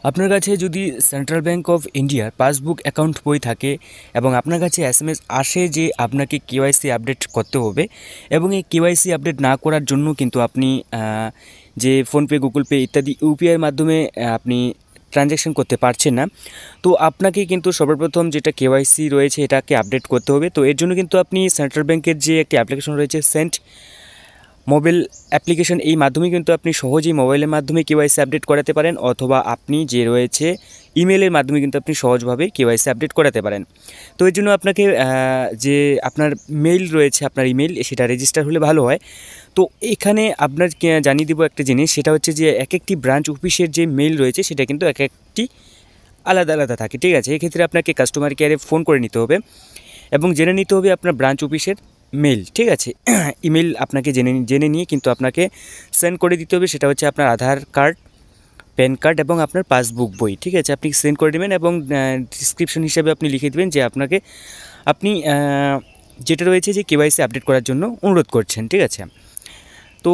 আপনার কাছে যদি সেন্ট্রাল ব্যাংক অফ ইন্ডিয়ার পাসবুক অ্যাকাউন্ট বই থাকে এবং আপনার কাছে এসএমএস আসে যে আপনাকে কেওয়াইসি আপডেট করতে হবে এবং এই কেওয়াইসি আপডেট না করার জন্য কিন্তু আপনি যে ফোনপে, গুগল পে ইত্যাদি ইউপিআইয়ের মাধ্যমে আপনি ট্রানজ্যাকশন করতে পারছেন না। তো আপনাকে কিন্তু সর্বপ্রথম যেটা কেওয়াইসি রয়েছে এটাকে আপডেট করতে হবে। তো এর জন্য কিন্তু আপনি সেন্ট্রাল ব্যাংকের যে একটি অ্যাপ্লিকেশন রয়েছে সেন্ট মোবাইল অ্যাপ্লিকেশন, এই মাধ্যমে কিন্তু আপনি সহজেই মোবাইলের মাধ্যমে কেওয়াইসি আপডেট করাতে পারেন, অথবা আপনি যে রয়েছে ইমেলের মাধ্যমে কিন্তু আপনি সহজভাবে কেওয়াইসি আপডেট করাতে পারেন। তো এর জন্য আপনাকে যে আপনার মেইল রয়েছে, আপনার ইমেল, সেটা রেজিস্টার হলে ভালো হয়। তো এখানে আপনার জানিয়ে দেবো একটা জিনিস, সেটা হচ্ছে যে এক একটি ব্রাঞ্চ অফিসের যে মেইল রয়েছে সেটা কিন্তু এক একটি আলাদা আলাদা থাকে, ঠিক আছে। এক্ষেত্রে আপনাকে কাস্টমার কেয়ারে ফোন করে নিতে হবে এবং জেনে নিতে হবে আপনার ব্রাঞ্চ অফিসের মেল, ঠিক আছে। ইমেল আপনাকে জেনে নিয়ে কিন্তু আপনাকে সেন্ড করে দিতে হবে, সেটা হচ্ছে আপনার আধার কার্ড, প্যান কার্ড এবং আপনার পাসবুক বই, ঠিক আছে। আপনি সেন্ড করে দেবেন এবং ডিসক্রিপশন হিসেবে আপনি লিখে দেবেন যে আপনি যেটা রয়েছে যে কেওয়াইসি আপডেট করার জন্য অনুরোধ করছেন, ঠিক আছে। তো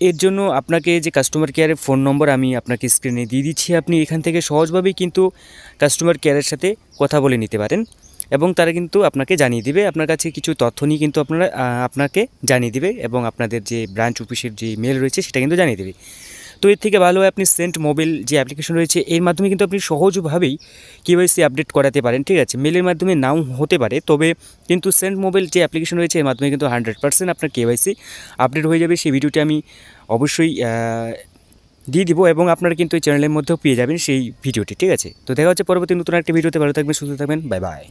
এর জন্য আপনাকে যে কাস্টমার কেয়ারের ফোন নম্বর আমি আপনাকে স্ক্রিনে দিয়ে দিচ্ছি, আপনি এখান থেকে সহজভাবেই কিন্তু কাস্টমার কেয়ারের সাথে কথা বলে নিতে পারেন এবং তারা কিন্তু আপনাকে জানিয়ে দিবে, আপনার কাছে কিছু তথ্য নিয়ে কিন্তু আপনাকে জানিয়ে দিবে এবং আপনাদের যে ব্রাঞ্চ অফিসের যে মেল রয়েছে সেটা কিন্তু জানিয়ে দেবে। তো এর থেকে ভালো হয় আপনি সেন্ট মোবাইল যে অ্যাপ্লিকেশন রয়েছে এর মাধ্যমে কিন্তু আপনি সহজভাবেই কেওয়াইসি আপডেট করাতে পারেন, ঠিক আছে। মেলের মাধ্যমে নাও হতে পারে, তবে কিন্তু সেন্ট মোবাইল যে অ্যাপ্লিকেশন রয়েছে এর মাধ্যমে কিন্তু 100% আপনার কেওয়াইসি আপডেট হয়ে যাবে। সেই ভিডিওটি আমি অবশ্যই দিয়ে দিব এবং আপনারা কিন্তু এই চ্যানেলের মধ্যেও পেয়ে যাবেন সেই ভিডিওটি, ঠিক আছে। তো দেখা হচ্ছে পরবর্তী নতুন একটা ভিডিওতে। ভালো থাকবেন, সুস্থ থাকবেন, বাই বাই।